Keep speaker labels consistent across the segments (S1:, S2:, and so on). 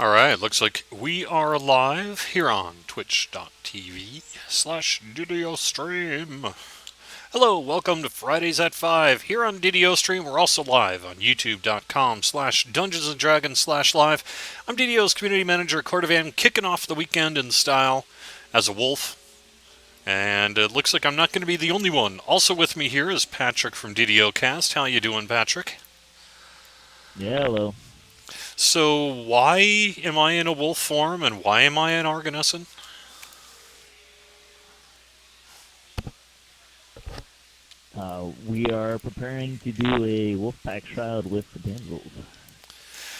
S1: Alright, looks like we are live here on twitch.tv/DidioStream. Hello, welcome to Fridays at 5 here on DidioStream. We're also live on youtube.com/Dungeons and Dragons/live. I'm Didio's community manager, Cordovan, kicking off the weekend in style as a wolf. And it looks like I'm not going to be the only one. Also with me here is Patrick from DidioCast. How you doing, Patrick?
S2: Yeah, hello.
S1: So why am I in a wolf form and why am I an Argonessan?
S2: We are preparing to do a Wolfpack Shroud with the Damsels.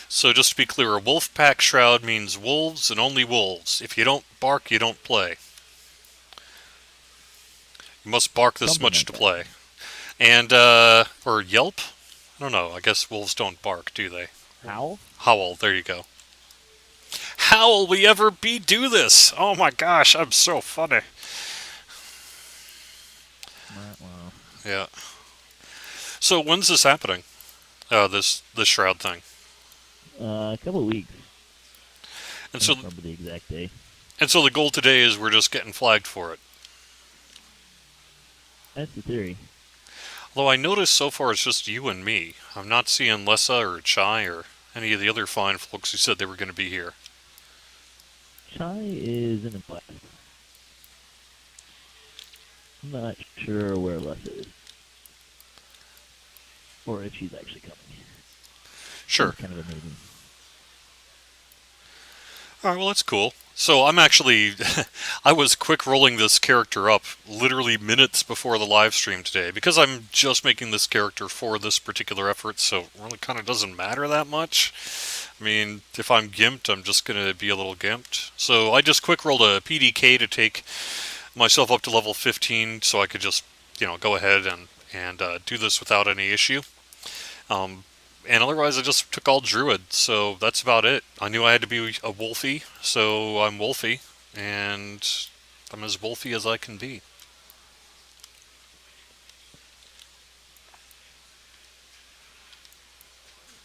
S1: So just to be clear, a wolf pack shroud means wolves and only wolves. If you don't bark, you don't play. You must bark this
S2: Something
S1: much
S2: like
S1: to
S2: that.
S1: play. And, or yelp? I don't know. I guess wolves don't bark, do they?
S2: Howl?
S1: Howl, there you go. How will we ever do this? Oh my gosh, I'm so funny.
S2: Wow.
S1: Yeah. So when's this happening? This shroud thing.
S2: A couple of weeks.
S1: And
S2: I
S1: so
S2: don't remember the exact day.
S1: and so the goal today is we're just getting flagged for it.
S2: That's the theory.
S1: Although I noticed so far it's just you and me. I'm not seeing Lessa or Chai or any of the other fine folks who said they were going to be here.
S2: Chai is in the class. I'm not sure where Les is. Or if she's actually coming.
S1: Sure.
S2: It's kind of amazing.
S1: Alright, well, that's cool. So I'm actually. I was quick rolling this character up literally minutes before the live stream today because I'm just making this character for this particular effort, so it really kind of doesn't matter that much. I mean, if I'm gimped, I'm just going to be a little gimped. So I just quick rolled a PDK to take myself up to level 15 so I could just, go ahead and do this without any issue. Um, and otherwise, I just took all druid, so that's about it. I knew I had to be a wolfie, so I'm wolfie, and I'm as wolfie as I can be.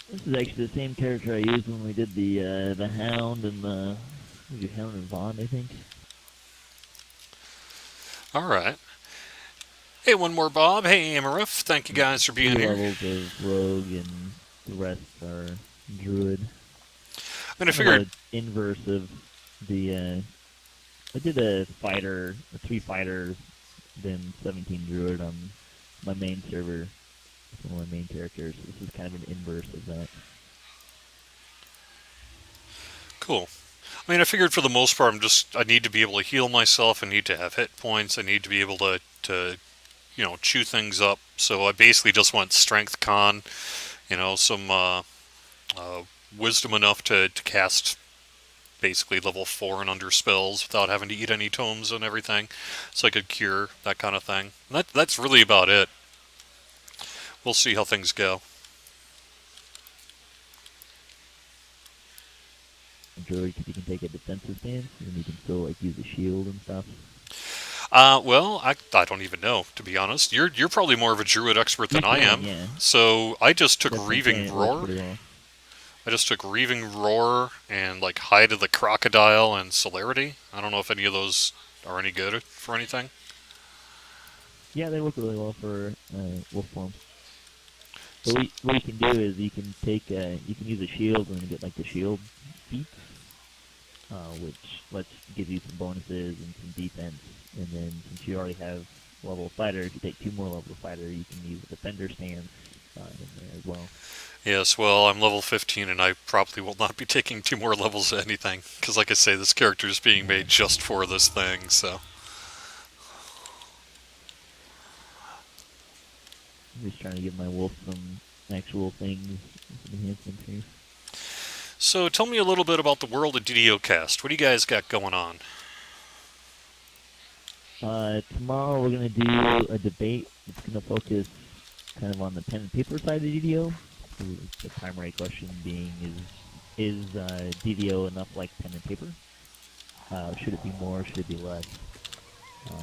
S2: This is actually the same character I used when we did the Hound and the Hound and Vaughn, I think.
S1: Alright. Hey, one more Bob. Hey, Amarif. Thank you guys for being
S2: 3
S1: here.
S2: levels of Rogue and the rest are Druid.
S1: I mean, I
S2: Kind of
S1: figured.
S2: a inverse of the. I did a 3 fighter, then 17 druid on my main server. One of my main characters. This is kind of an inverse of that.
S1: Cool. I mean, I figured for the most part, I need to be able to heal myself. I need to have hit points. I need to be able to chew things up. So I basically just went strength con, some uh, wisdom enough to cast basically level 4 and under spells without having to eat any tomes and everything. So I could cure, that kind of thing. And that's really about it. We'll see how things go.
S2: Druid, because you can take a defensive stance, and you can still like use a shield and stuff.
S1: Well, I don't even know, to be honest. You're probably more of a druid expert
S2: You
S1: than I
S2: can,
S1: am.
S2: yeah.
S1: So I just took
S2: That's what I'm saying.
S1: Reaving
S2: It works
S1: Roar.
S2: pretty well.
S1: I just took Reaving Roar and like Hide of the Crocodile and Celerity. I don't know if any of those are any good for anything.
S2: Yeah, they work really well for wolf form. So what you can do is you can use a shield and get like the shield feats, which gives you some bonuses and some defense. And then since you already have level fighter, if you take 2 more level fighter, you can use a defender stance in there as well.
S1: Yes, well, I'm level 15 and I probably will not be taking 2 more levels of anything. Because, like I say, this character is being made just for this thing, so.
S2: I'm just trying to give my wolf some actual things, some enhancements here.
S1: So, tell me a little bit about the world of DDOcast. What do you guys got going on?
S2: Tomorrow we're gonna do a debate. It's gonna focus kind of on the pen and paper side of DDO. The primary question being is DDO enough like pen and paper? Should it be more? Should it be less?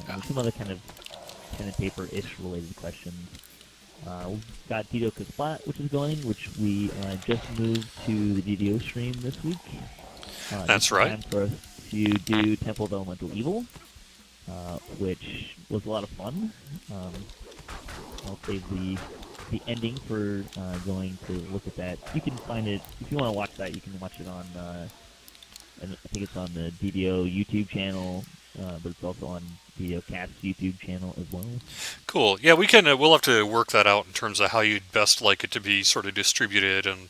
S2: And some other kind of pen and paper-ish related questions. We've got DDO Splat, which is going, which we just moved to the DDO stream this week.
S1: That's
S2: Just in
S1: right.
S2: time for us to do Temple of Elemental Evil, which was a lot of fun. Um, I'll save the ending for going to look at that. You can find it if you want to watch that. You can watch it on. I think it's on the DDO YouTube channel, but it's also on DDO Cast YouTube channel as well.
S1: Cool. Yeah, we can. We'll have to work that out in terms of how you'd best like it to be sort of distributed, and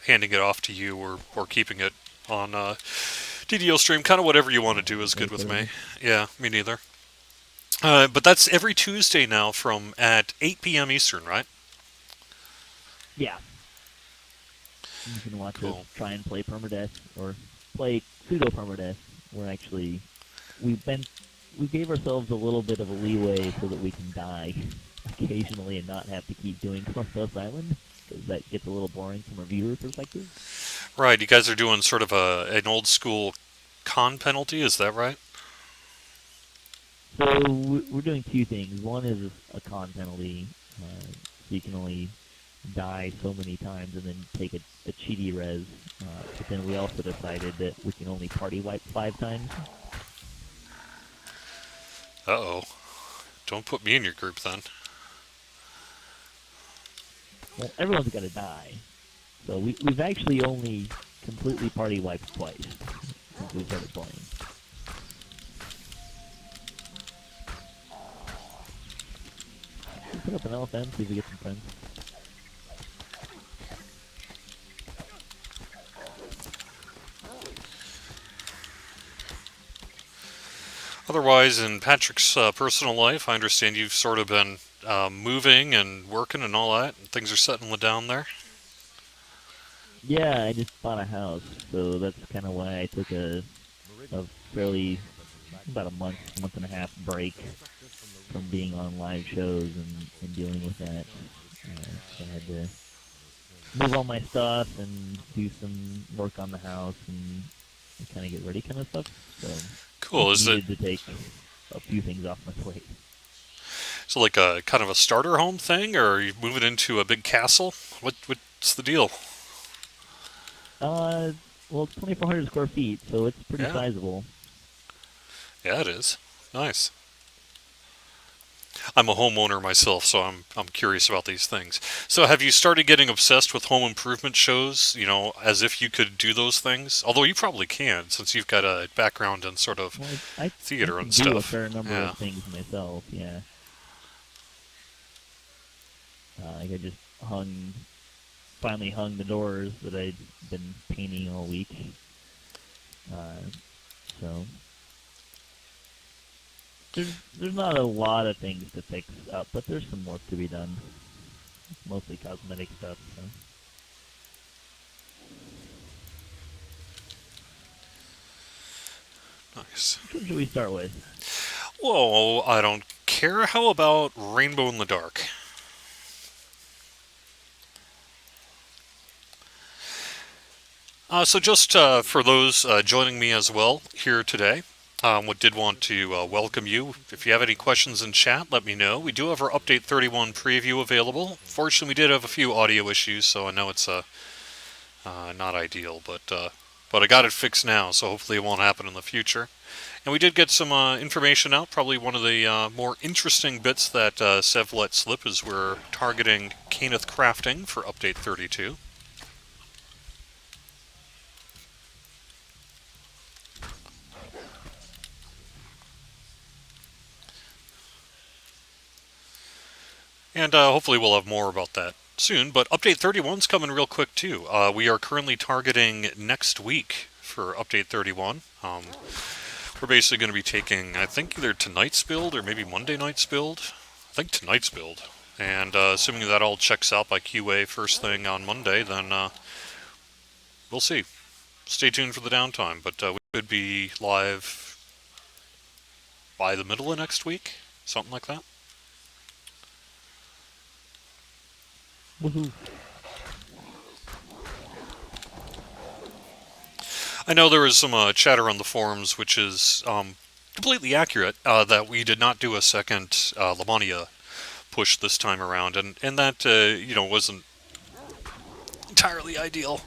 S1: handing it off to you or keeping it on DDO stream. Kind of whatever you want to do is good with me. Yeah, me neither. But that's every Tuesday now from at 8 p.m. Eastern, right?
S2: Yeah, you can watch us
S1: Cool.
S2: try and play permadeath or play pseudo permadeath. We're actually we gave ourselves a little bit of a leeway so that we can die occasionally and not have to keep doing Cornfels Island, because that gets a little boring from a viewer perspective.
S1: Right. You guys are doing sort of an old school con penalty. Is that right?
S2: So we're doing two things. One is a con penalty, so you can only die so many times and then take a cheaty res. But then we also decided that we can only party wipe 5 times.
S1: Uh-oh. Don't put me in your group then.
S2: Well, everyone's got to die. So we've actually only completely party wiped twice since we started playing. Put up an elephant, see if we get some friends.
S1: Otherwise, in Patrick's personal life, I understand you've sort of been moving and working and all that, and things are settling down there.
S2: Yeah, I just bought a house, so that's kind of why I took a fairly about a month and a half break from being on live shows and dealing with that. So I had to move all my stuff and do some work on the house and kind of get ready kind of stuff. So
S1: Cool. Is it
S2: needed to take a few things off my plate.
S1: so like a kind of a starter home thing, or are you moving into a big castle? What's the deal?
S2: Well, it's 2,400 square feet, so it's pretty
S1: Yeah.
S2: sizable.
S1: Yeah, it is. Nice. I'm a homeowner myself, so I'm curious about these things. So, have you started getting obsessed with home improvement shows? As if you could do those things. Although you probably can, since you've got a background in sort of
S2: Well, I
S1: theater
S2: can
S1: and
S2: do a
S1: stuff.
S2: fair number
S1: Yeah.
S2: of things myself. Yeah, like I just finally hung the doors that I'd been painting all week. Uh, so there's not a lot of things to fix up, but there's some work to be done. Mostly cosmetic stuff. So.
S1: Nice.
S2: What should we start with?
S1: Whoa, I don't care. How about Rainbow in the Dark? So just for those joining me as well here today, did want to welcome you. If you have any questions in chat, let me know. We do have our Update 31 preview available. Fortunately, we did have a few audio issues, so I know it's not ideal, but I got it fixed now, so hopefully it won't happen in the future. And we did get some information out. Probably one of the more interesting bits that Sev let slip is we're targeting Caneth Crafting for Update 32. And hopefully we'll have more about that soon. But Update 31's coming real quick too. We are currently targeting next week for Update 31. We're basically going to be taking, I think, either tonight's build or maybe Monday night's build. I think tonight's build. And assuming that all checks out by QA first thing on Monday, then we'll see. Stay tuned for the downtime. But we could be live by the middle of next week, something like that.
S2: Woohoo!
S1: I know there was some chatter on the forums, which is completely accurate, that we did not do a second Lamania push this time around, and that wasn't entirely ideal.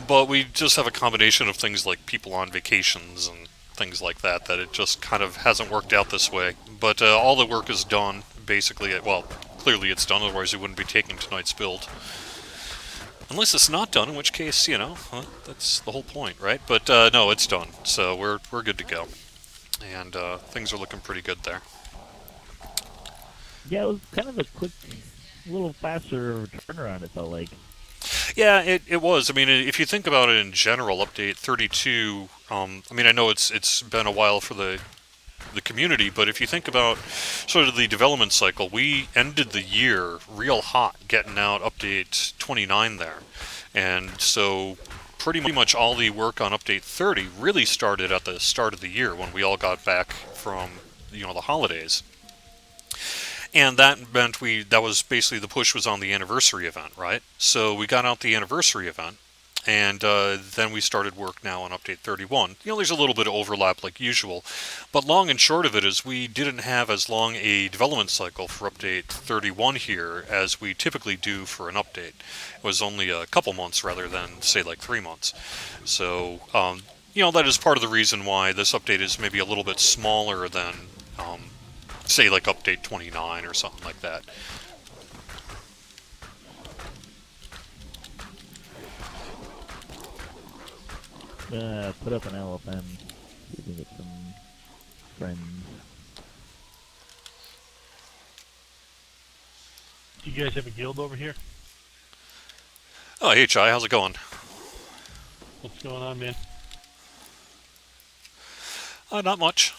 S1: But we just have a combination of things like people on vacations and things like that it just kind of hasn't worked out this way. But all the work is done, basically. Well, clearly it's done, otherwise we wouldn't be taking tonight's build. Unless it's not done, in which case, that's the whole point, right? But no, it's done, so we're good to go. And things are looking pretty good there.
S2: Yeah, it was kind of a quick, little faster turnaround, it felt like.
S1: Yeah, it was. I mean, if you think about it in general, update 32. I mean, I know it's been a while for the community, but if you think about sort of the development cycle, we ended the year real hot, getting out update 29 there, and so pretty much all the work on update 30 really started at the start of the year when we all got back from the holidays. And that meant that was basically the push was on the anniversary event, right? So we got out the anniversary event, and then we started work now on update 31. There's a little bit of overlap like usual, but long and short of it is we didn't have as long a development cycle for update 31 here as we typically do for an update. It was only a couple months rather than, say, like 3 months. So, that is part of the reason why this update is maybe a little bit smaller than say like update 29 or something like that.
S2: Put up an LFM, see if we can get some friends.
S3: Do you guys have a guild over here?
S1: Oh, hey Chai, how's it going?
S3: What's going on, man?
S1: Not much.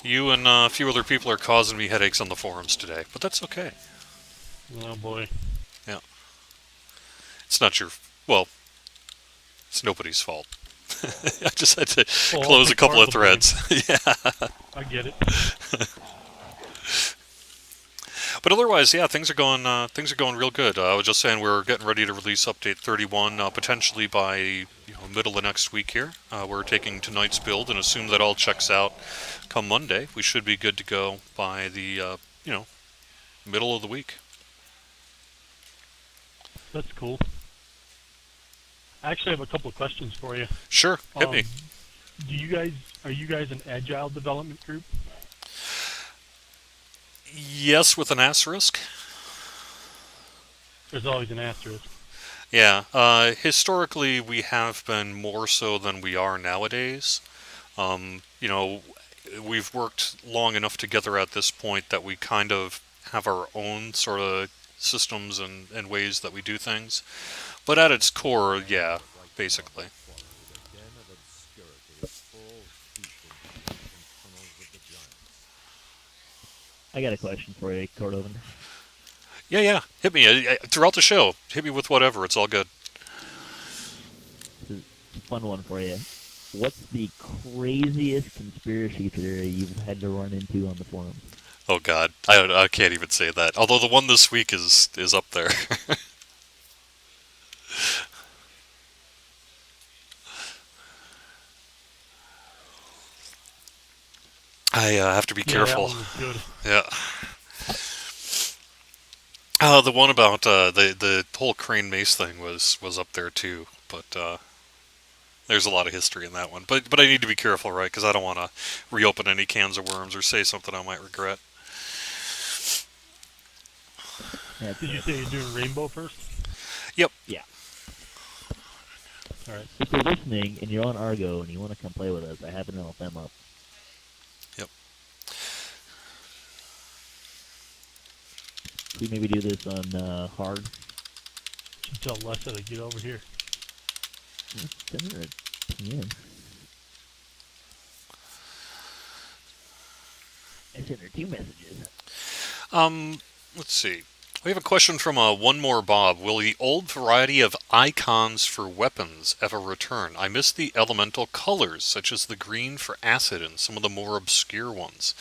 S1: You and a few other people are causing me headaches on the forums today, but that's okay.
S3: Oh boy.
S1: Yeah. It's not your... Well, it's nobody's fault. I just had to close a couple of threads. Yeah.
S3: I get it.
S1: But otherwise, yeah, things are going real good. I was just saying we're getting ready to release update 31 potentially by middle of next week here. We're taking tonight's build and assume that all checks out come Monday. We should be good to go by the middle of the week.
S3: That's cool. I actually have a couple of questions for you.
S1: Sure, hit me.
S3: Are you guys an agile development group?
S1: Yes, with an asterisk.
S3: There's always an asterisk.
S1: Yeah, historically we have been more so than we are nowadays. We've worked long enough together at this point that we kind of have our own sort of systems and ways that we do things. But at its core, yeah, basically.
S2: I got a question for you, Cordovan.
S1: Yeah. Hit me. Throughout the show, hit me with whatever. It's all good.
S2: This is a fun one for you. What's the craziest conspiracy theory you've had to run into on the forums?
S1: Oh, God. I can't even say that. Although the one this week is up there. I have to be careful.
S3: That one was good.
S1: Yeah. The one about the whole Crane Mace thing was up there too, but there's a lot of history in that one. But I need to be careful, right? Because I don't want to reopen any cans of worms or say something I might regret.
S2: Yeah,
S3: Did you say you're doing Rainbow first?
S1: Yep.
S2: Yeah.
S3: All right.
S2: If you're listening and you're on Argo and you want to come play with us, I have an LFM up.
S1: Yep.
S2: We maybe do this on hard.
S3: Should tell Lessa to get over here.
S2: Send her a PM. I sent her 2 messages.
S1: Let's see. We have a question from One More Bob. Will the old variety of icons for weapons ever return? I miss the elemental colors, such as the green for acid and some of the more obscure ones.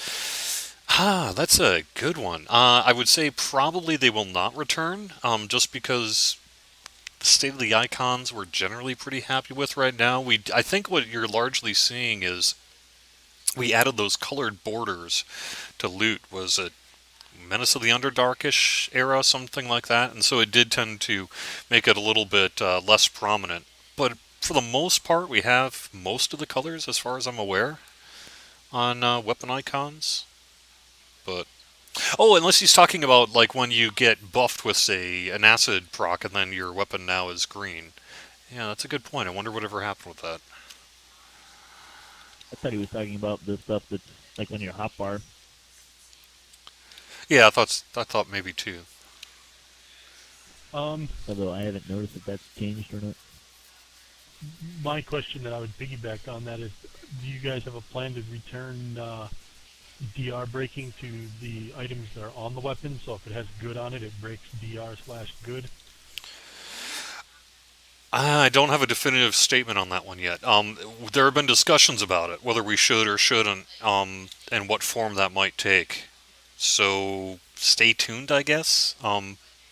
S1: That's a good one. I would say probably they will not return, just because the state of the icons we're generally pretty happy with right now. I think what you're largely seeing is we added those colored borders to loot. Was it Menace of the Underdarkish era, something like that, and so it did tend to make it a little bit less prominent. But for the most part, we have most of the colors, as far as I'm aware, on weapon icons. But oh, unless he's talking about like when you get buffed with, say, an acid proc, and then your weapon now is green. Yeah, that's a good point. I wonder whatever happened with that.
S2: I thought he was talking about the stuff that's like on your hotbar.
S1: Yeah, I thought maybe too.
S2: Although I haven't noticed if that's changed or not.
S3: My question that I would piggyback on that is, do you guys have a plan to return DR breaking to the items that are on the weapon? So if it has good on it, it breaks DR/good.
S1: I don't have a definitive statement on that one yet. There have been discussions about it, whether we should or shouldn't, and what form that might take. So stay tuned, I guess.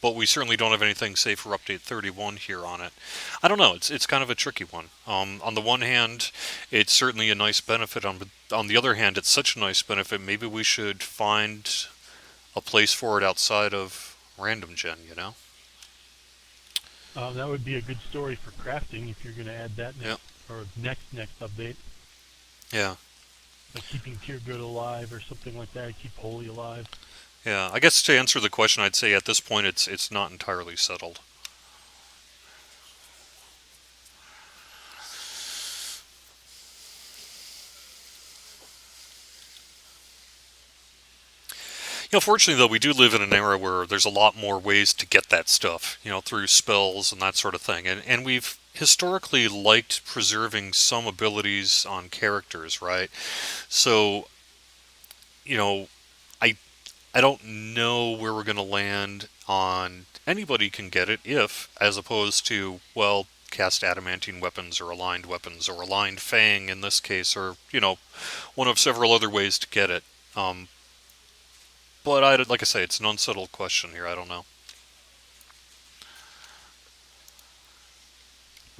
S1: But we certainly don't have anything, say, for update 31 here on it. I don't know. It's kind of a tricky one. On the one hand, it's certainly a nice benefit. On the other hand, it's such a nice benefit. Maybe we should find a place for it outside of random gen. You know?
S3: That would be a good story for crafting if you're going to add that next, or next update.
S1: Yeah.
S3: Like keeping Tier Good alive or something like that. Keep Holy alive.
S1: Yeah. I guess to answer the question, I'd say at this point it's not entirely settled. Fortunately, though, we do live in an era where there's a lot more ways to get that stuff, through spells and that sort of thing. And we've historically liked preserving some abilities on characters, right? So, I, I don't know where we're going to land on anybody can get it if, as opposed to, well, cast adamantine weapons or aligned fang in this case, or, one of several other ways to get it. But like I say, it's an unsettled question here. I don't know.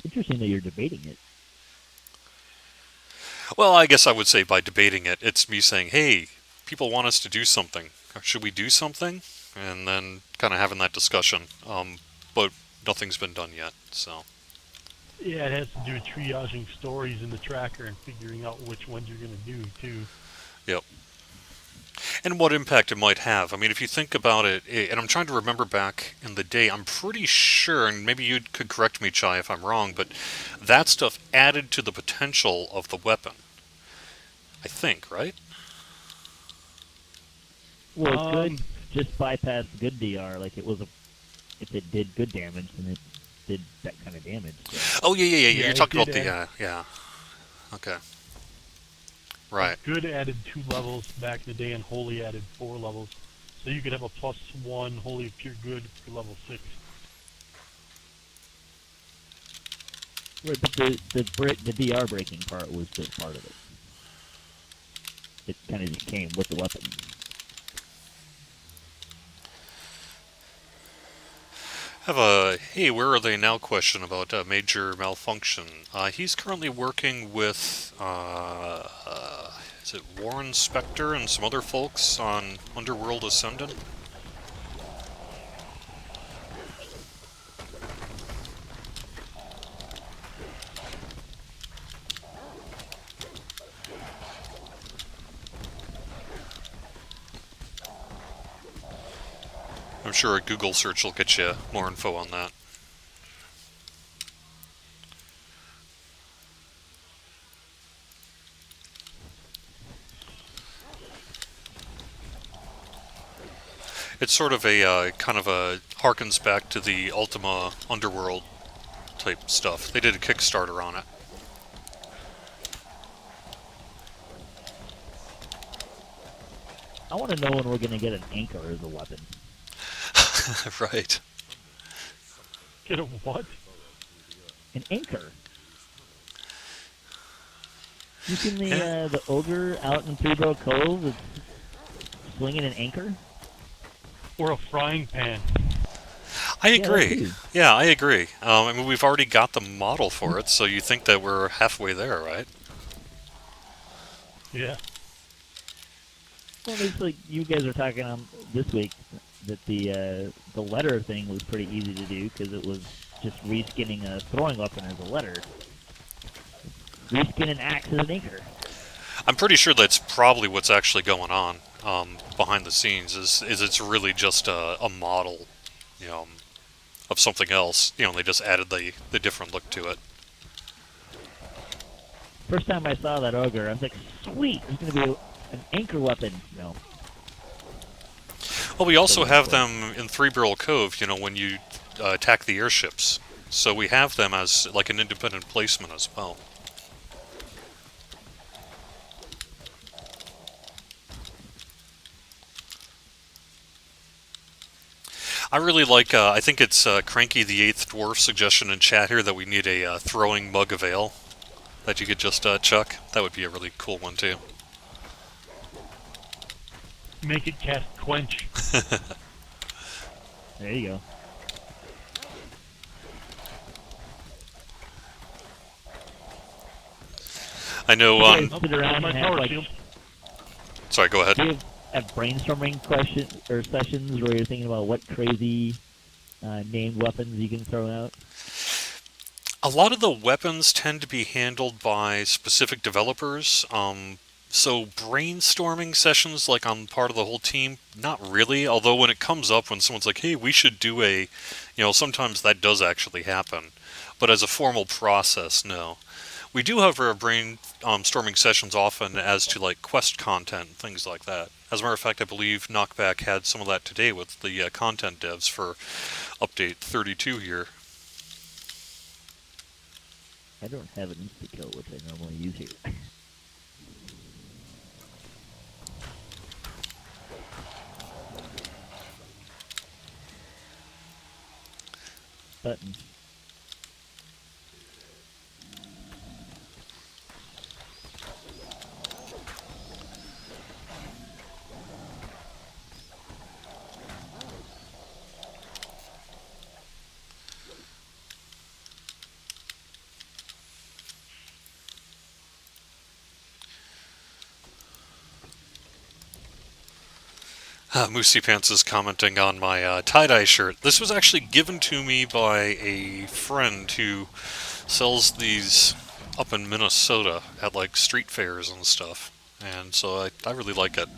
S2: Interesting that you're debating it.
S1: Well, I guess I would say by debating it, it's me saying, hey, people want us to do something. Should we do something? And then kind of having that discussion. But nothing's been done yet, so.
S3: Yeah, it has to do with triaging stories in the tracker and figuring out which ones you're going to do, too.
S1: Yep. And what impact it might have. I mean, if you think about it, and I'm trying to remember back in the day, I'm pretty sure, and maybe you could correct me, Chai, if I'm wrong, but that stuff added to the potential of the weapon. I think, right?
S2: Well, it could just bypass good DR. Like if it did good damage, then it did that kind of damage. So.
S1: Oh, yeah.
S3: Yeah,
S1: You're talking about the, yeah. Okay. Right.
S3: Good added 2 levels back in the day, and Holy added 4 levels. So you could have a +1 Holy of Pure Good for level 6.
S2: Right, but the DR breaking part was just part of it. It kind of just came with the weapon.
S1: Have a hey, where are they now question about major malfunction. He's currently working with is it Warren Spector and some other folks on Underworld Ascendant? I'm sure a Google search will get you more info on that. It's sort of a kind of a harkens back to the Ultima Underworld type stuff. They did a Kickstarter on it.
S2: I want to know when we're going to get an anchor as a weapon.
S1: Right.
S3: Get a what?
S2: An anchor. You seen the ogre out in Three Borough Cove that's swinging an anchor?
S3: Or a frying pan.
S1: I agree. Yeah, I agree. I mean, we've already got the model for it, so you think that we're halfway there, right?
S3: Yeah.
S2: Well, it's like you guys were talking on this week that the letter thing was pretty easy to do because it was just reskinning a throwing weapon as a letter. Reskin an axe as an anchor.
S1: I'm pretty sure that's probably what's actually going on behind the scenes. Is it's really just a model, you know, of something else. You know, they just added the different look to it.
S2: First time I saw that ogre, I was like, sweet, there's going to be an anchor weapon. No.
S1: Well, we also have them in Three Barrel Cove. You know, when you attack the airships, so we have them as like an independent placement as well. I really like, I think it's Cranky the Eighth Dwarf suggestion in chat here that we need a throwing mug of ale that you could just chuck. That would be a really cool one too.
S3: Make it cast Quench.
S2: There you go.
S1: I know,
S2: You guys sit around
S3: My
S2: and have,
S3: power
S2: like,
S3: shield.
S1: sorry, go ahead.
S2: do you have brainstorming questions or sessions where you're thinking about what crazy named weapons you can throw out?
S1: A lot of the weapons tend to be handled by specific developers. So brainstorming sessions, like on part of the whole team, not really. Although when it comes up, when someone's like, "Hey, we should do a," you know, sometimes that does actually happen. But as a formal process, no. We do have our brainstorming sessions often as to like quest content, things like that. As a matter of fact, I believe Knockback had some of that today with the content devs for update 32 here.
S2: I don't have an insta-kill, which I normally use here. Button.
S1: Moosey Pants is commenting on my tie-dye shirt. This was actually given to me by a friend who sells these up in Minnesota at like street fairs and stuff. And so I really like it.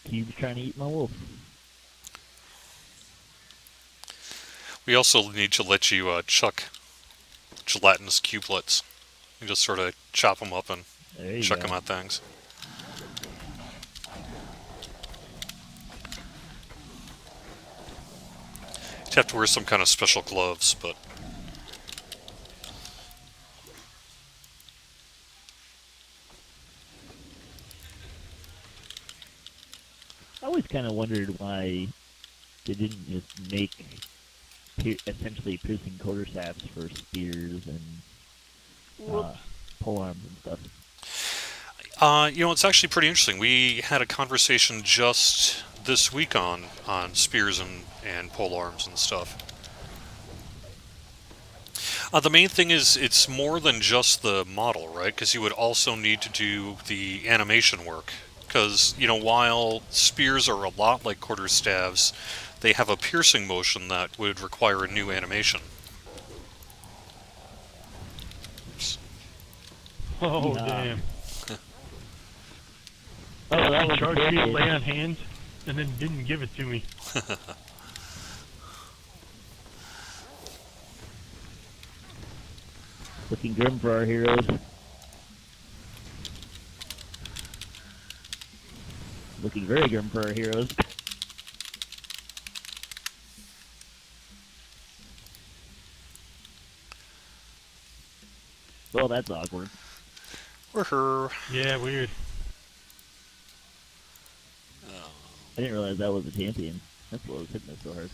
S2: Cube's trying to eat my wolf.
S1: We also need to let you chuck gelatinous cubelets. You just sort of chop them up and
S2: There you
S1: chuck
S2: go.
S1: them at things. You'd have to wear some kind of special gloves, but
S2: I always kind of wondered why they didn't just make essentially piercing quarterstaffs for spears and polearms and stuff.
S1: you know, it's actually pretty interesting. We had a conversation just this week on spears and pole arms and stuff. The main thing is it's more than just the model, right? Because you would also need to do the animation work. Because, you know, while spears are a lot like quarterstaffs, they have a piercing motion that would require a new animation.
S3: Oh,
S2: Yeah.
S3: damn.
S2: Oh, that was
S3: Charge
S2: the
S3: shield
S2: big
S3: lay on hands and then didn't give it to me.
S2: Looking grim for our heroes. Looking very grim for our heroes. Well, that's awkward.
S1: Woohoo.
S3: Yeah, weird.
S2: I didn't realize that was a champion. That's what was hitting us so hard.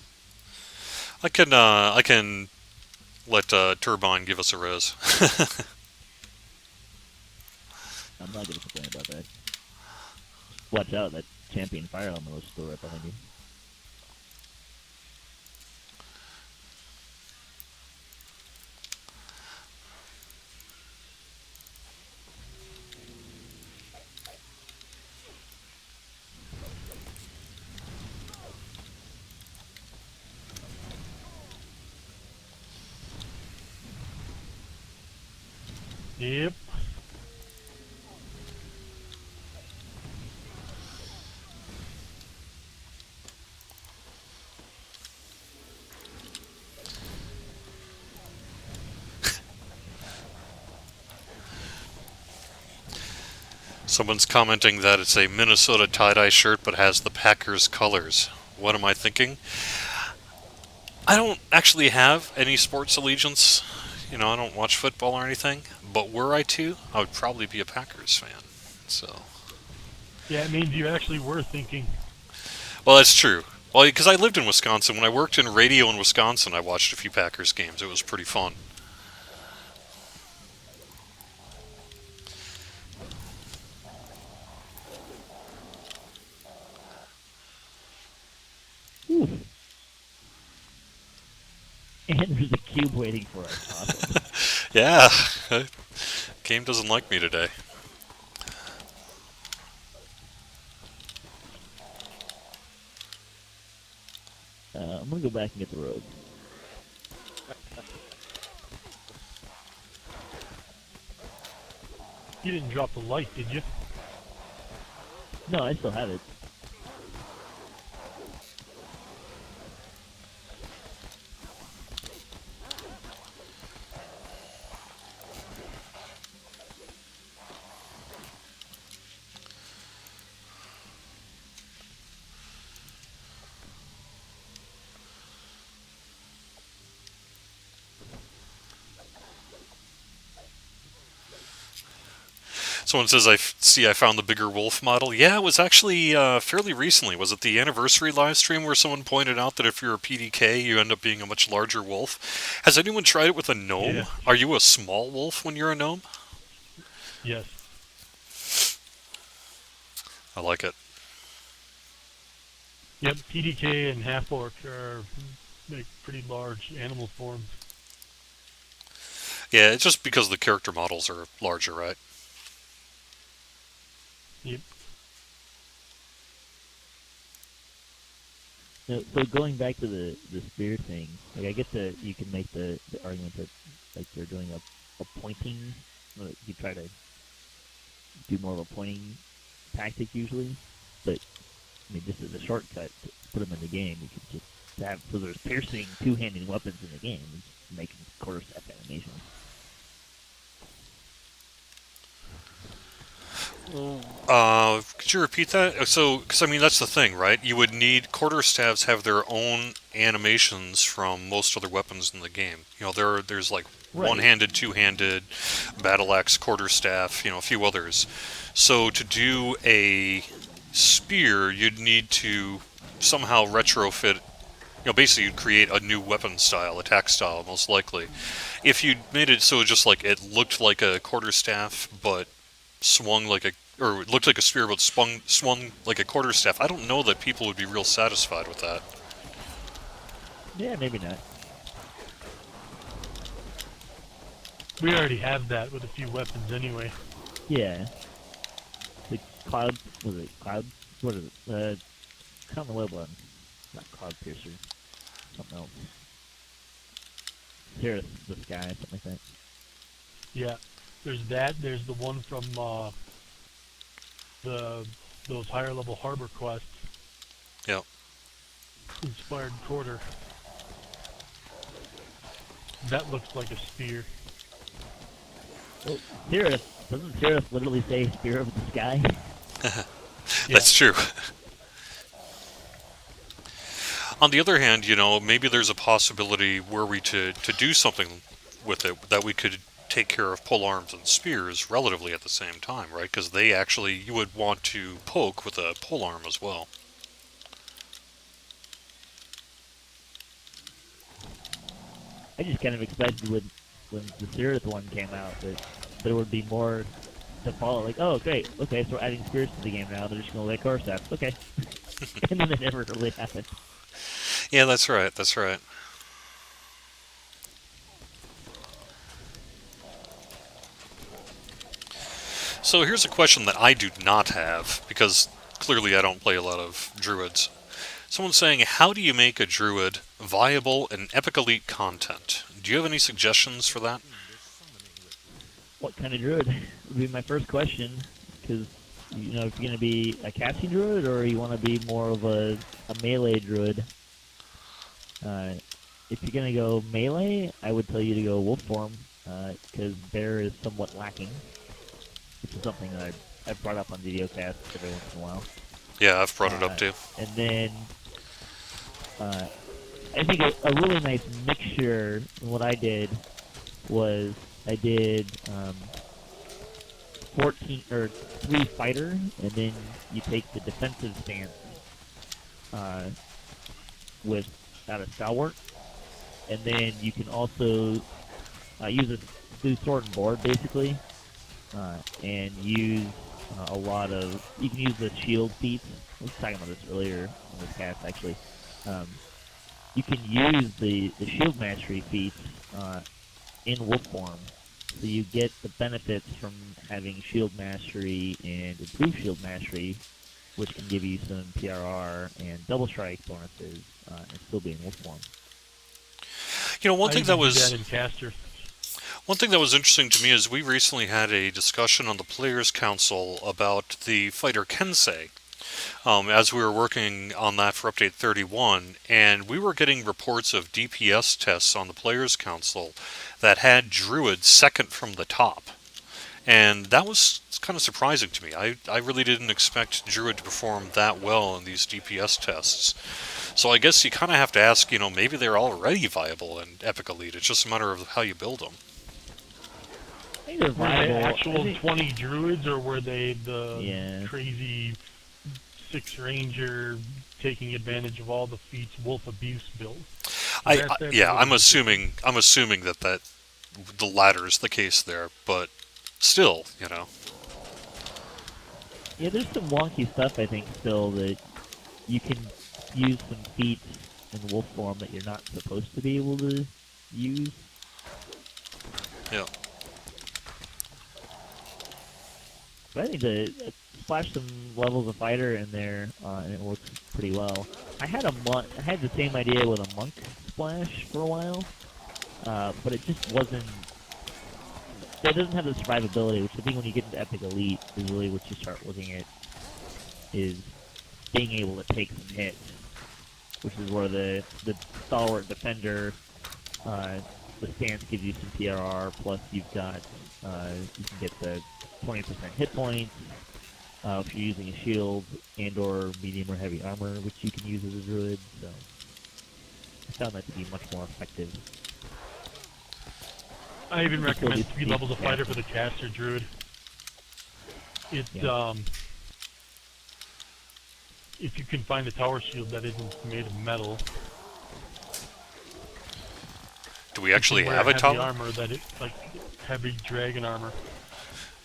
S1: I can let Turbine give us a res.
S2: I'm not going to complain about that. Watch out, that champion fire element was still right behind you.
S3: Yep.
S1: Someone's commenting that it's a Minnesota tie-dye shirt but has the Packers colors. What am I thinking? I don't actually have any sports allegiance. You know, I don't watch football or anything. But were I to, I would probably be a Packers fan. So,
S3: Yeah, it means you actually were thinking.
S1: well, that's true. Well, because I lived in Wisconsin. When I worked in radio in Wisconsin, I watched a few Packers games. It was pretty fun.
S2: Oof. And there's a cube waiting for us. Awesome.
S1: Yeah, game doesn't like me today.
S2: I'm gonna go back and get the rogue.
S3: You didn't drop the light, did you?
S2: No, I still have it.
S1: Someone says, I found the bigger wolf model. Yeah, it was actually fairly recently. Was it the anniversary live stream where someone pointed out that if you're a PDK, you end up being a much larger wolf? Has anyone tried it with a gnome?
S3: Yeah.
S1: Are you a small wolf when you're a gnome?
S3: Yes.
S1: I like it.
S3: Yep, PDK and half orc are like pretty large animal forms.
S1: Yeah, it's just because the character models are larger, right?
S3: Yep.
S2: So going back to the spear thing, like I get that you can make the argument that like they're doing a pointing, like you try to do more of a pointing tactic usually, but I mean just as a shortcut to put them in the game, you could just have so there's piercing two-handed weapons in the game, and making quarterstaff animations.
S1: Could you repeat that? So, because I mean that's the thing, right? You would need quarterstaffs have their own animations from most other weapons in the game. You know, there's like
S2: Right.
S1: one-handed, two-handed, battle axe, quarterstaff, you know, a few others. So to do a spear, you'd need to somehow retrofit. You know, basically you'd create a new weapon style, attack style, most likely. If you made it so just like it looked like a quarterstaff, but swung like a, or it looked like a spear but swung like a quarterstaff, I don't know that people would be real satisfied with that.
S2: Yeah, maybe not.
S3: We already have that with a few weapons anyway.
S2: Yeah. The cloud was it cloud? What is it? Count the web one. Not cloud piercer. Something else. Cirrus the sky, something like that.
S3: Yeah. There's that. There's the one from those higher level harbor quests.
S1: Yep.
S3: Inspired quarter. That looks like a spear.
S2: Oh, Cirrus. Doesn't Cirrus literally say spear of the sky?
S3: Yeah.
S1: That's true. On the other hand, you know, maybe there's a possibility were we to do something with it that we could take care of pole arms and spears relatively at the same time, right? Because they actually, you would want to poke with a pole arm as well.
S2: I just kind of expected when the Cirrus one came out that there would be more to follow. Like, oh, great, okay, so we're adding spears to the game now. They're just going to let quarterstaff. Okay. And then it never really happened.
S1: Yeah, that's right. That's right. So here's a question that I do not have, because clearly I don't play a lot of druids. Someone's saying, how do you make a druid viable in Epic Elite content? Do you have any suggestions for that?
S2: What kind of druid would be my first question, because if you're gonna be a casting druid or you want to be more of a melee druid. If you're gonna go melee, I would tell you to go wolf form, because bear is somewhat lacking, which is something that I've brought up on VideoCast every once in a while.
S1: Yeah, I've brought it up too.
S2: And then uh, I think a really nice mixture. What I did was I did 14 or 3 fighter, and then you take the defensive stance with out of stalwart, and then you can also do sword and board basically, and use a lot of. You can use the shield feats. I was talking about this earlier in this cast actually. You can use the shield mastery feats in wolf form, so you get the benefits from having shield mastery and improved shield mastery, which can give you some PRR and double strike bonuses, and still be in wolf form.
S1: One thing that was
S3: in caster.
S1: One thing that was interesting to me is we recently had a discussion on the Players' Council about the fighter Kensei, as we were working on that for Update 31, and we were getting reports of DPS tests on the Players' Council that had Druid second from the top. And that was kind of surprising to me. I really didn't expect Druid to perform that well in these DPS tests. So I guess you kind of have to ask, maybe they're already viable in Epic Elite. It's just a matter of how you build them.
S2: I think they're
S3: Were they
S2: viable.
S3: actual 20 druids, or were they the
S2: Yeah.
S3: crazy 6 ranger taking advantage of all the feats wolf abuse build?
S1: I'm assuming that the latter is the case there, but still,
S2: Yeah, there's some wonky stuff I think still that you can use some feats in wolf form that you're not supposed to be able to use.
S1: Yeah.
S2: But I think the splash some levels of fighter in there, and it works pretty well. I had the same idea with a monk splash for a while, but it just wasn't. It doesn't have the survivability, which I think when you get into Epic Elite is really what you start looking at, is being able to take some hits, which is where the stalwart defender, the stance gives you some PRR, plus you've got you can get the 20% hit points if you're using a shield and or medium or heavy armor, which you can use as a druid. So I found that to be much more effective.
S3: I even recommend
S2: Still
S3: 3
S2: do
S3: levels of fighter for
S2: caster.
S3: the caster druid. If you can find a tower shield that isn't made of metal,
S1: Do we actually
S3: you can
S1: have
S3: wear
S1: a
S3: heavy
S1: tower?
S3: armor that it, like heavy dragon armor.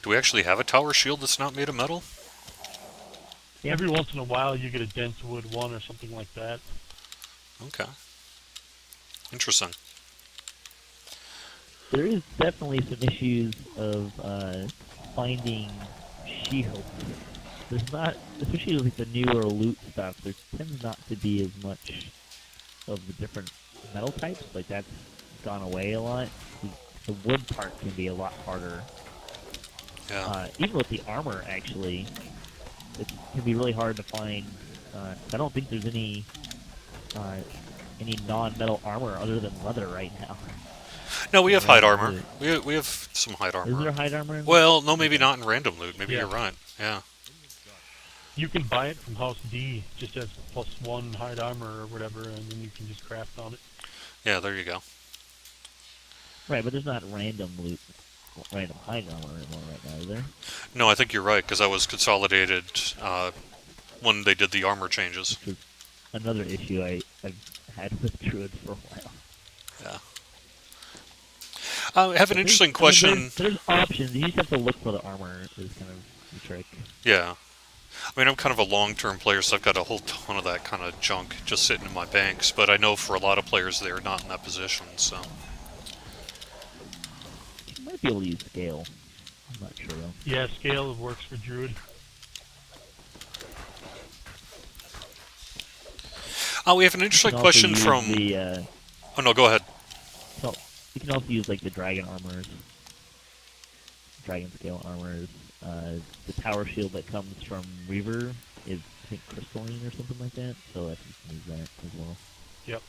S1: Do we actually have a tower shield that's not made of metal?
S2: Yeah.
S3: Every once in a while, you get a dense wood one or something like that.
S1: Okay. Interesting.
S2: There is definitely some issues of finding shields. There's not, especially with the newer loot stuff, there tends not to be as much of the different metal types. Like, that's gone away a lot. The wood part can be a lot harder.
S1: Yeah.
S2: Even with the armor, actually, it can be really hard to find. I don't think there's any non-metal armor other than leather right now.
S1: No, we have hide
S2: Yeah,
S1: armor. We have some hide
S2: Is there
S1: armor.
S2: hide armor?
S1: Well, no, maybe not in random loot. Maybe
S3: Yeah.
S1: you're right. Yeah.
S3: You can buy it from House D just as +1 hide armor or whatever, and then you can just craft on it.
S1: Yeah, there you go.
S2: Right, but there's not random loot, random hide armor anymore right now, is there?
S1: No, I think you're right, because I was consolidated when they did the armor changes.
S2: Which was another issue I've had with Druid for a while.
S1: Yeah. I have an interesting question.
S2: There's options. You just have to look for the armor is kind of the trick.
S1: Yeah. I mean, I'm kind of a long-term player, so I've got a whole ton of that kind of junk just sitting in my banks, but I know for a lot of players they're not in that position, so...
S2: You might be able to use scale. I'm not sure though.
S3: Yeah, scale works for Druid.
S1: We have an interesting
S2: You can also
S1: question
S2: use
S1: from...
S2: the,
S1: Oh, no, go ahead.
S2: so you can also use like the dragon armors. dragon scale armors. The power shield that comes from Reaver is, I think, crystalline or something like that, so I think you can use that as well.
S3: Yep.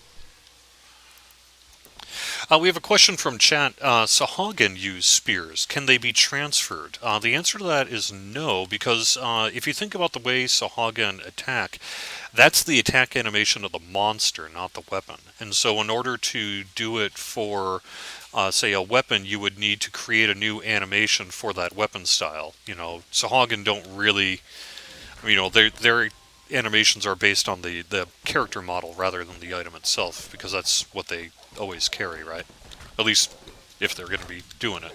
S1: We have a question from chat. Sahagin use spears. Can they be transferred? The answer to that is no, because if you think about the way Sahagin attack, that's the attack animation of the monster, not the weapon. And so in order to do it for, say, a weapon, you would need to create a new animation for that weapon style. Sahagin don't really... their animations are based on the character model rather than the item itself, because that's what they always carry, right? At least if they're going to be doing it.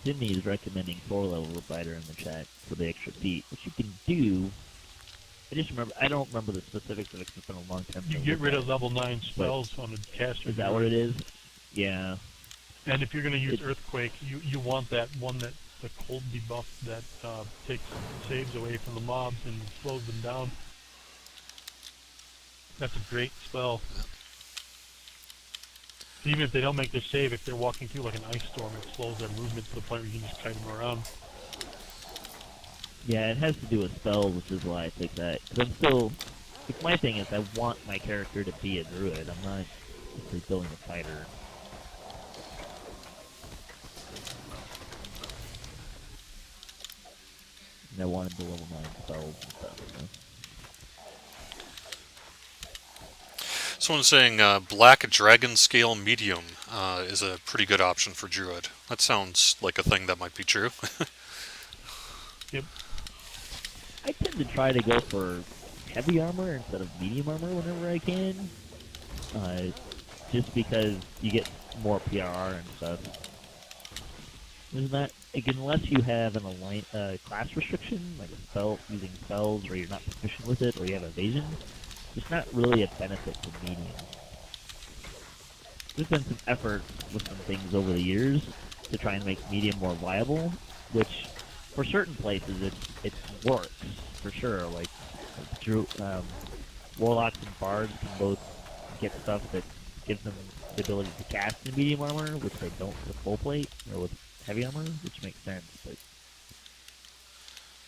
S2: Jimmy is recommending 4-level fighter in the chat for the extra feet, which you can do. I don't remember the specifics of it because it's been a long time.
S3: You get rid of level 9 spells on a caster.
S2: Is that what it is? Yeah.
S3: And if you're going to use Earthquake, you want that one that the cold debuff that takes saves away from the mobs and slows them down. That's a great spell. Even if they don't make their save, if they're walking through like an ice storm, it slows their movement to the point where you can just kite them around.
S2: Yeah, it has to do with spells, which is why I take that. Because my thing is, I want my character to be a druid. I'm not just building a fighter. And I wanted the level 9 spells and stuff.
S1: Someone's saying Black Dragon Scale Medium is a pretty good option for Druid. That sounds like a thing that might be true.
S3: Yep.
S2: I tend to try to go for heavy armor instead of medium armor whenever I can. Just because you get more PRR and stuff. There's not, unless you have an class restriction, like a spell, using spells, or you're not proficient with it, or you have evasion, there's not really a benefit to medium. There's been some effort with some things over the years to try and make medium more viable, which, for certain places, it works, for sure. Like Warlocks and Bards can both get stuff that gives them the ability to cast in medium armor, which they don't with full plate, or with heavy armor, which makes sense, but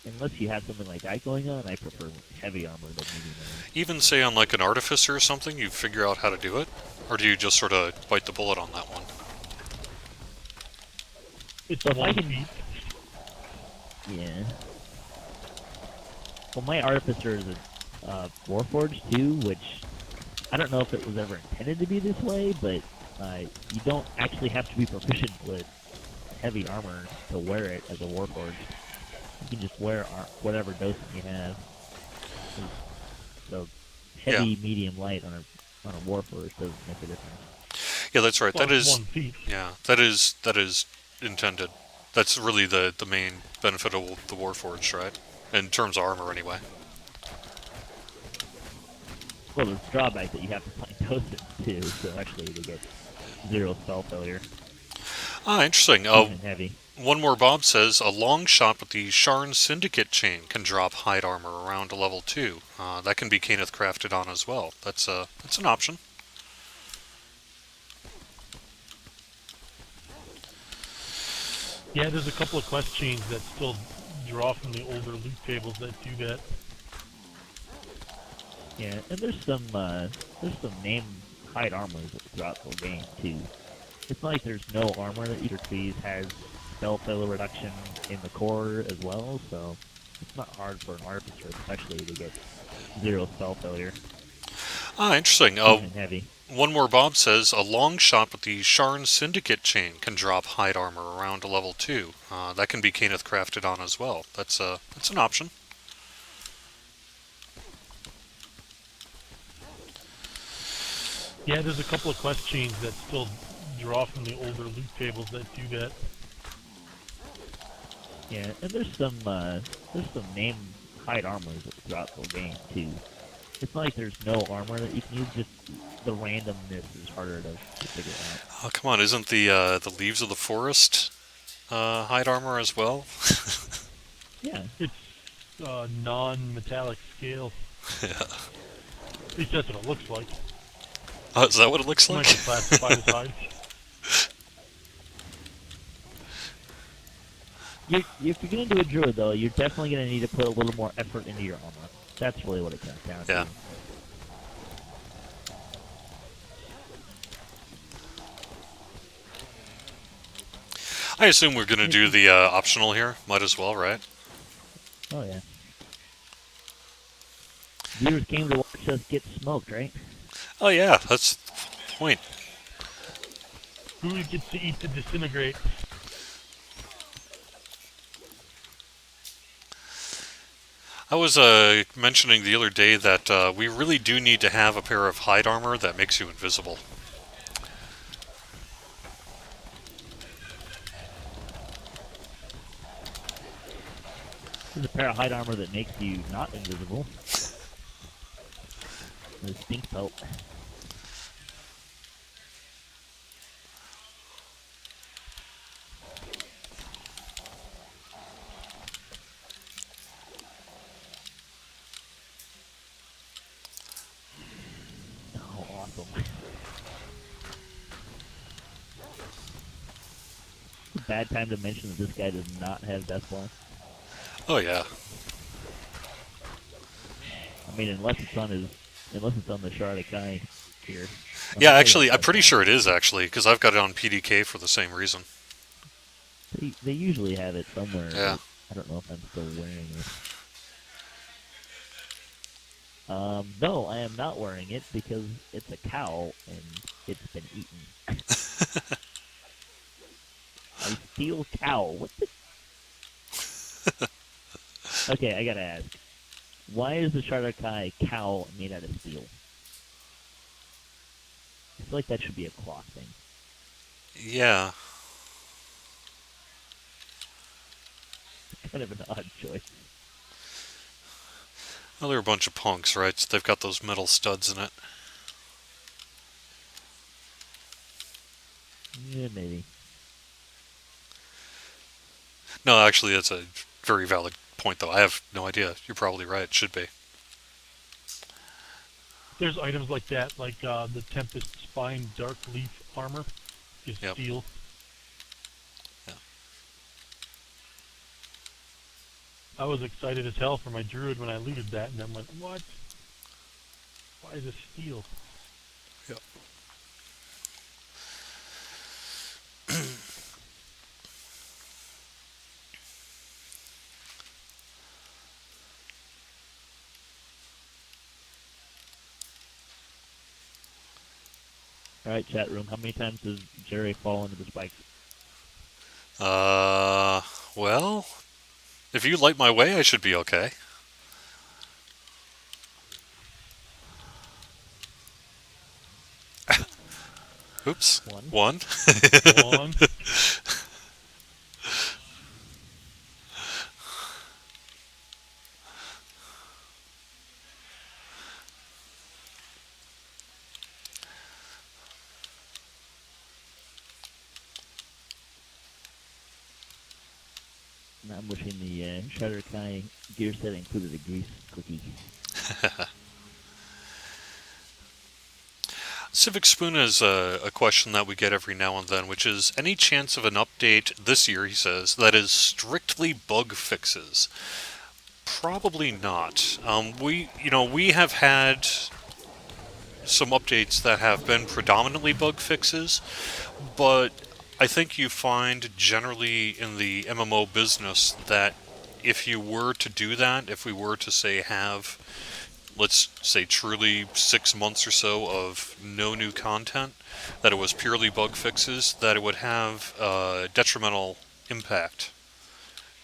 S2: unless you have something like that going on, I prefer heavy armor than medium armor.
S1: Even say on like an Artificer or something, you figure out how to do it? Or do you just sort of bite the bullet on that one?
S3: It's
S2: So if I
S3: 1
S2: can-
S3: feet.
S2: Yeah. Well, my Artificer is a Warforged too, which I don't know if it was ever intended to be this way, but you don't actually have to be proficient with heavy armor to wear it as a Warforged. You can just wear whatever dosing you have. So heavy, medium, light on a Warforged doesn't make a difference.
S1: Yeah, that's right.
S3: Well,
S1: That
S3: it's
S1: is
S3: 1 feet.
S1: Yeah, that is intended. That's really the main benefit of the Warforged, right? In terms of armor, anyway.
S2: Well, there's a drawback that you have to find dosing too, so actually they get 0 spell failure.
S1: Ah, interesting.
S2: Even heavy.
S1: One more Bob says, a long shot with the Sharn Syndicate chain can drop hide armor around to level 2. That can be Caneth crafted on as well. That's an option.
S3: Yeah, there's a couple of quest chains that still draw from the older loot tables that do that.
S2: Yeah, and there's some name hide armors throughout the game too. It's not like there's no armor that either Trees has spell failure reduction in the core as well, so it's not hard for an Artificer especially to get 0 spell failure.
S1: Ah, interesting.
S2: Even heavy.
S1: One more Bob says, a long shot with the Sharn Syndicate chain can drop hide armor around to level 2. That can be Caneth crafted on as well. That's an option.
S3: Yeah, there's a couple of quest chains that still draw from the older loot tables that do that.
S2: Yeah, and there's some name hide armors throughout the game too. It's not like there's no armor that you can use, just the randomness is harder to figure out.
S1: Oh, come on, isn't the Leaves of the Forest hide armor as well?
S2: Yeah.
S3: It's non-metallic scale.
S1: Yeah.
S3: At least that's what it looks like.
S1: Is that what it looks
S3: It might
S1: like?
S3: be classified as hide.
S2: If you're gonna do a druid though, you're definitely gonna need to put a little more effort into your armor. That's really what it comes down
S1: Yeah.
S2: to.
S1: I assume we're going to do the optional here. Might as well, right?
S2: Oh yeah. Viewers came to watch us get smoked, right?
S1: Oh yeah, that's the point.
S3: Who gets to eat the disintegrate?
S1: I was mentioning the other day that we really do need to have a pair of hide armor that makes you invisible.
S2: There's a pair of hide armor that makes you not invisible. The stink pelt. Oh, awesome. Bad time to mention that this guy does not have Deathball.
S1: Oh yeah.
S2: I mean, unless it's on the Shard of Kai here.
S1: Yeah, actually, I'm pretty sure it is actually because I've got it on PDK for the same reason.
S2: They usually have it somewhere.
S1: Yeah.
S2: But I don't know if I'm still wearing it. No, I am not wearing it because it's a cow and it's been eaten. A steel cow. What the? Okay, I gotta ask. Why is the Shard of Kai cow made out of steel? I feel like that should be a cloth thing.
S1: Yeah.
S2: Kind of an odd choice.
S1: Well, they're a bunch of punks, right? So they've got those metal studs in it.
S2: Yeah, maybe.
S1: No, actually, that's a very valid point, though. I have no idea. You're probably right. It should be.
S3: There's items like that, like the Tempest Spine Dark Leaf armor is
S1: Yep.
S3: steel.
S1: Yeah.
S3: I was excited as hell for my druid when I looted that, and I'm like, what? Why is it steel?
S1: Yep.
S2: Alright, chat room. How many times does Jerry fall into the spikes?
S1: Well, if you light my way, I should be okay. Oops.
S2: One.
S3: One.
S2: And I'm wishing the Shard of Kai gear set included a grease cookie.
S1: Civic Spoon is a question that we get every now and then, which is any chance of an update this year, he says, that is strictly bug fixes? Probably not. We have had some updates that have been predominantly bug fixes, but I think you find generally in the MMO business that if you were to do that, if we were to say have, let's say truly 6 months or so of no new content, that it was purely bug fixes, that it would have a detrimental impact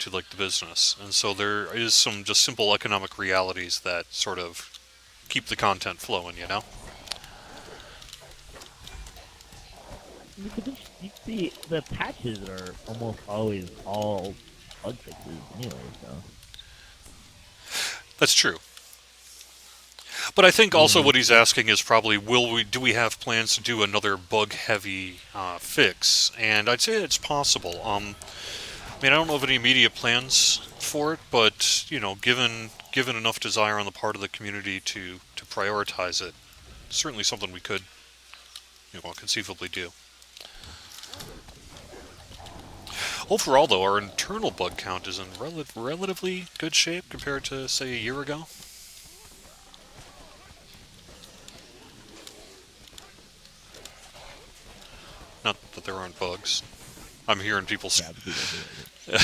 S1: to like the business. And so there is some just simple economic realities that sort of keep the content flowing, you know?
S2: The patches are almost always all bug fixes anyway, so.
S1: That's true. But I think also what he's asking is probably, do we have plans to do another bug-heavy fix? And I'd say it's possible. I mean, I don't know of any immediate plans for it, but given enough desire on the part of the community to prioritize it, certainly something we could conceivably do. Overall, though, our internal bug count is in relatively good shape compared to, say, a year ago. Not that there aren't bugs. I'm hearing people.
S2: Yeah, the people who-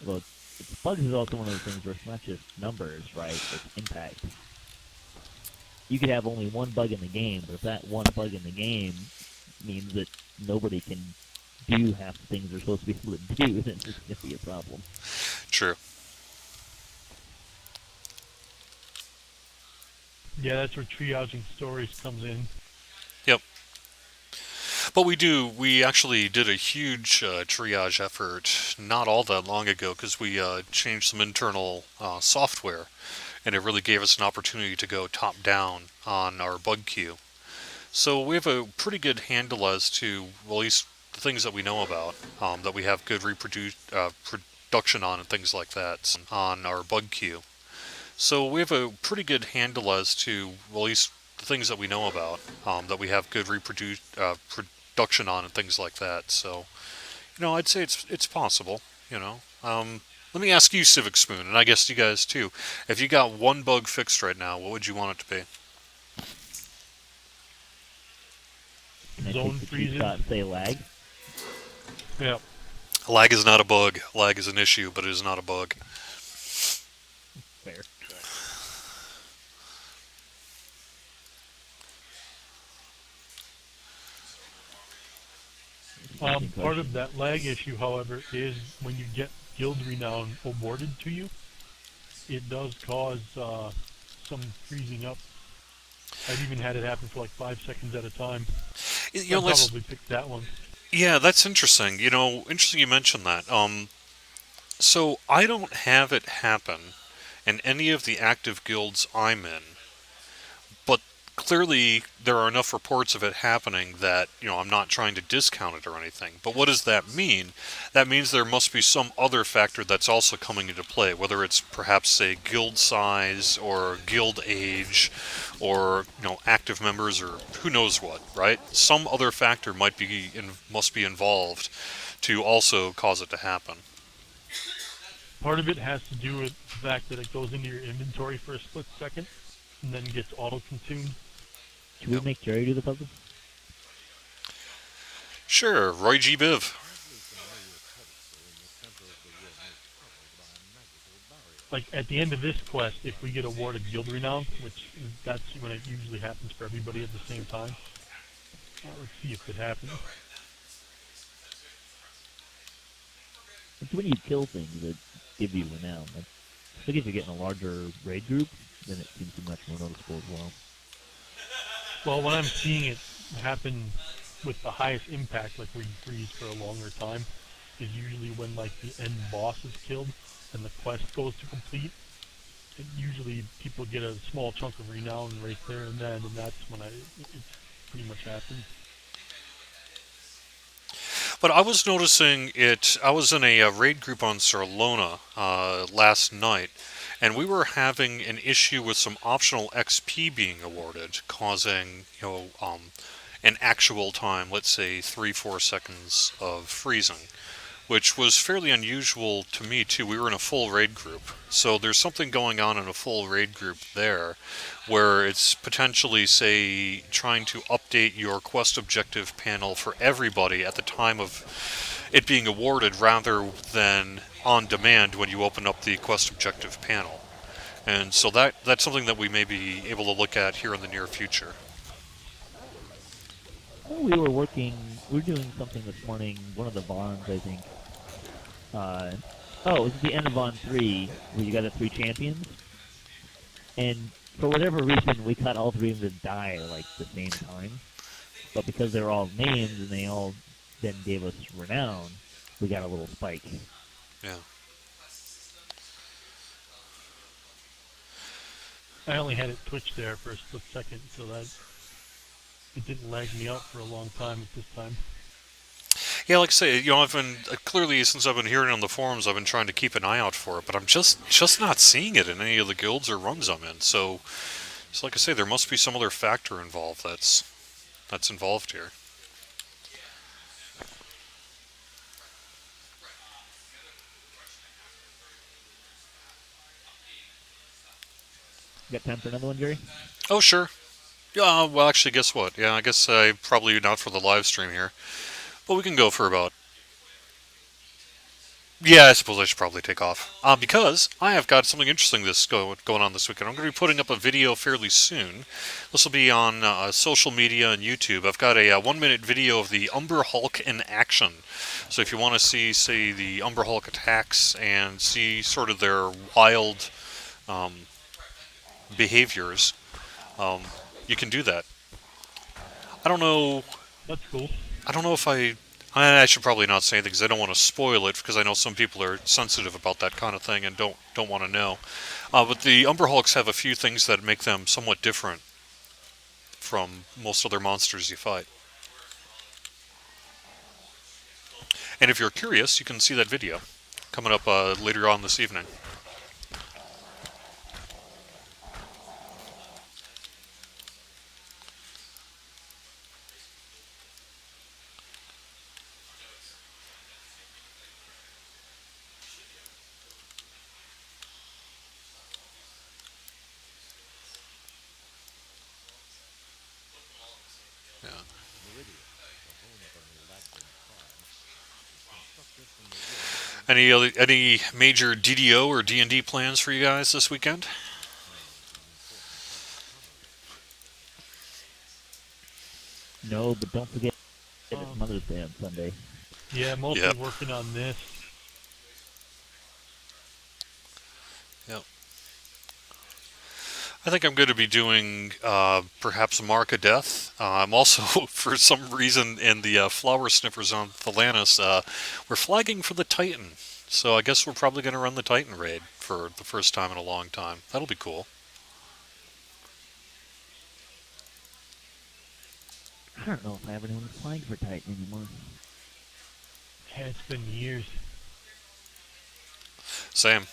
S2: Well, bugs is also one of those things where it's not just numbers, right? It's impact. You could have only one bug in the game, but if that one bug in the game means that nobody can do half the things they're supposed to be able to do, then it's going to be a problem.
S1: True.
S3: Yeah, that's where triaging stories comes in.
S1: Yep. But we actually did a huge triage effort not all that long ago because we changed some internal software, and it really gave us an opportunity to go top down on our bug queue. So we have a pretty good handle as to, well, at least the things that we know about, that we have good production on and things like that on our bug queue. So we have a pretty good handle as to, well, at least the things that we know about, that we have good production on and things like that. So, I'd say it's possible. Let me ask you, Civic Spoon, and I guess you guys too. If you got one bug fixed right now, what would you want it to be?
S2: Can I
S3: Zone
S2: take the cheap
S3: freezes.
S2: shot and say lag?
S3: Yeah.
S1: Lag is not a bug. Lag is an issue, but it is not a bug.
S2: Fair.
S3: Part of that lag issue, however, is when you get Guild Renown awarded to you, it does cause some freezing up. I've even had it happen for like 5 seconds at a time. I probably picked that one.
S1: Yeah, that's interesting. Interesting you mentioned that. So I don't have it happen in any of the active guilds I'm in, but clearly there are enough reports of it happening that, I'm not trying to discount it or anything. But what does that mean? That means there must be some other factor that's also coming into play, whether it's perhaps, say, guild size or guild age or, active members or who knows what, right? Some other factor must be involved to also cause it to happen.
S3: Part of it has to do with the fact that it goes into your inventory for a split second and then gets auto-consumed.
S2: Should we make Jerry do the puzzle?
S1: Sure, Roy G. Biv.
S3: Like, at the end of this quest, if we get awarded Guild Renown, which that's when it usually happens for everybody at the same time. Let's see if it happens.
S2: It's when you kill things that give you renown. I think if you're getting a larger raid group, then it seems to be much more noticeable as well.
S3: Well, when I'm seeing it happen with the highest impact, like where you freeze for a longer time, is usually when like the end boss is killed and the quest goes to complete. And usually people get a small chunk of renown right there and then, and that's when it pretty much happens.
S1: But I was noticing it. I was in a raid group on Sarlona last night, and we were having an issue with some optional XP being awarded, causing an actual time, let's say 3-4 seconds of freezing, which was fairly unusual to me too. We were in a full raid group, so there's something going on in a full raid group there, where it's potentially, say, trying to update your quest objective panel for everybody at the time of it being awarded rather than on demand when you open up the quest objective panel. And so that's something that we may be able to look at here in the near future.
S2: Well, we were doing something this morning, one of the Vons, I think. It was at the end of Von 3, where you got the 3 champions. And for whatever reason, we got all 3 of them to die like the same time. But because they were all named and they all then gave us renown, we got a little spike.
S1: Yeah.
S3: I only had it twitch there for a split second, so that it didn't lag me out for a long time at this time.
S1: Yeah, like I say, I've been clearly since I've been hearing it on the forums, I've been trying to keep an eye out for it, but I'm just not seeing it in any of the guilds or runs I'm in. So, So, like I say, there must be some other factor involved that's involved here.
S2: Got time for another one, Jerry?
S1: Oh, sure. Yeah, well, actually, guess what? Yeah, I guess probably not for the live stream here. But we can go for about. Yeah, I suppose I should probably take off. Because I have got something interesting going on this weekend. I'm going to be putting up a video fairly soon. This will be on social media and YouTube. I've got a 1 minute video of the Umber Hulk in action. So if you want to see, say, the Umber Hulk attacks and see sort of their wild um, behaviors, you can do that. I don't know.
S3: That's cool.
S1: I don't know if I should probably not say anything because I don't want to spoil it because I know some people are sensitive about that kind of thing and don't want to know. But the Umber Hulks have a few things that make them somewhat different from most other monsters you fight. And if you're curious, you can see that video coming up later on this evening. Yeah. Any major DDO or D&D plans for you guys this weekend?
S2: No, but don't forget it's
S3: Um,
S2: Mother's Day on Sunday.
S3: yeah, mostly
S1: Yep.
S3: working on this.
S1: Yep. I think I'm going to be doing perhaps Mark of Death. I'm also, for some reason, in the Flower Sniffers on Thelanis, we're flagging for the Titan. So I guess we're probably going to run the Titan raid for the first time in a long time. That'll be cool.
S2: I don't know if I have anyone flying for Titan anymore.
S3: Yeah, it's been years.
S1: Same.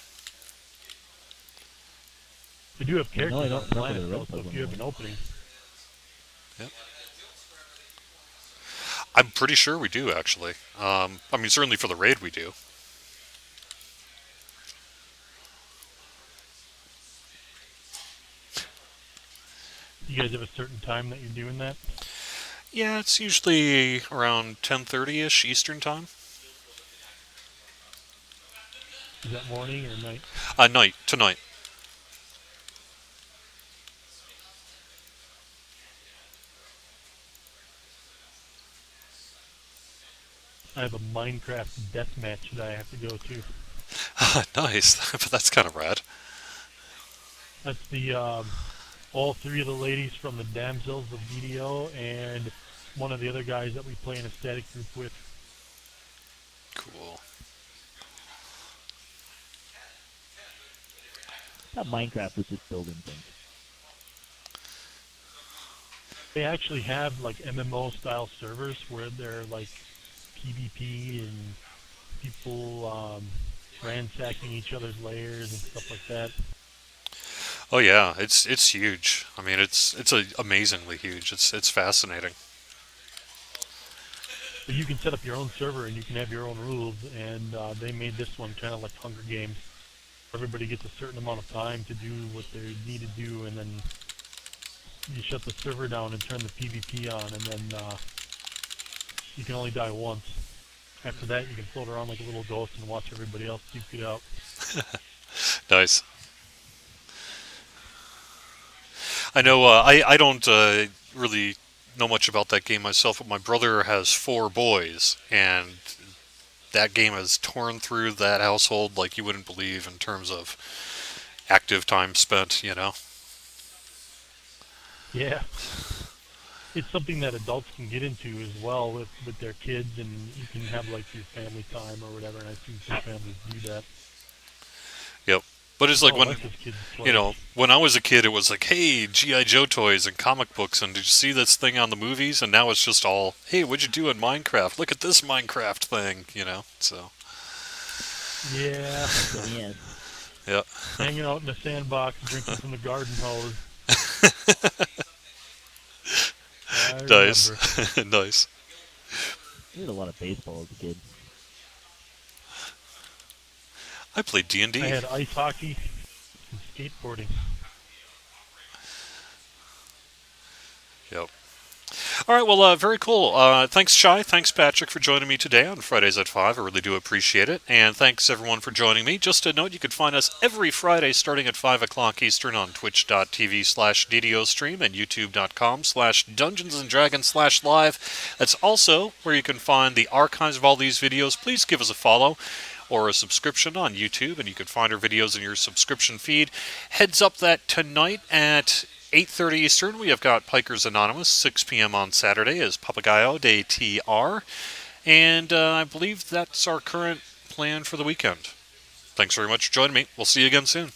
S3: We do have
S2: No, I
S3: characters
S2: don't
S3: on the
S2: remember
S3: planet,
S2: the
S3: though,
S2: red
S3: so if
S2: puzzle
S3: you have an
S2: anymore.
S3: opening.
S1: I'm pretty sure we do, actually. I mean, certainly for the raid we do.
S3: You guys have a certain time that you're doing that?
S1: Yeah, it's usually around 10:30ish Eastern time.
S3: Is that morning or night?
S1: Tonight.
S3: I have a Minecraft death match that I have to go to.
S1: Nice. But that's kind of rad.
S3: That's the all three of the ladies from the Damsels of DDO and one of the other guys that we play in a static group with.
S1: Cool.
S2: I thought Minecraft was just building things.
S3: They actually have like MMO style servers where they're like PvP and people ransacking each other's lairs and stuff like that.
S1: Oh yeah, it's huge. I mean, it's amazingly huge. It's fascinating.
S3: But you can set up your own server and you can have your own rules, and they made this one kind of like Hunger Games. Everybody gets a certain amount of time to do what they need to do, and then you shut the server down and turn the PvP on, and then you can only die once. After that, you can float around like a little ghost and watch everybody else duke it out.
S1: Nice. I know. I don't really know much about that game myself, but my brother has 4 boys, and that game has torn through that household like you wouldn't believe in terms of active time spent. You know.
S3: Yeah. It's something that adults can get into as well with their kids, and you can have like your family time or whatever, and I've seen some families do that.
S1: Yep. But it's like when
S3: Alexa's kids play.
S1: you know, when I was a kid, it was like, hey, GI Joe toys and comic books, and did you see this thing on the movies? And now it's just all, hey, what'd you do in Minecraft? Look at this Minecraft thing. You know. So.
S3: Yeah.
S2: Yes.
S1: Yeah.
S3: Hanging out in the sandbox, drinking from the garden hose. I
S1: Nice.
S3: remember.
S1: Nice.
S2: I did a lot of baseball as a kid.
S1: I played D&D.
S3: I had ice hockey and skateboarding.
S1: Yep. All right, well, very cool. Thanks, Shai. Thanks, Patrick, for joining me today on Fridays at 5. I really do appreciate it. And thanks, everyone, for joining me. Just a note, you can find us every Friday starting at 5 o'clock Eastern on twitch.tv/DDOstream and youtube.com/Dungeons&Dragons/live. That's also where you can find the archives of all these videos. Please give us a follow or a subscription on YouTube, and you can find our videos in your subscription feed. Heads up that tonight at 8:30 Eastern, we have got Pikers Anonymous. 6 p.m. on Saturday is Papagayo de TR. And I believe that's our current plan for the weekend. Thanks very much for joining me. We'll see you again soon.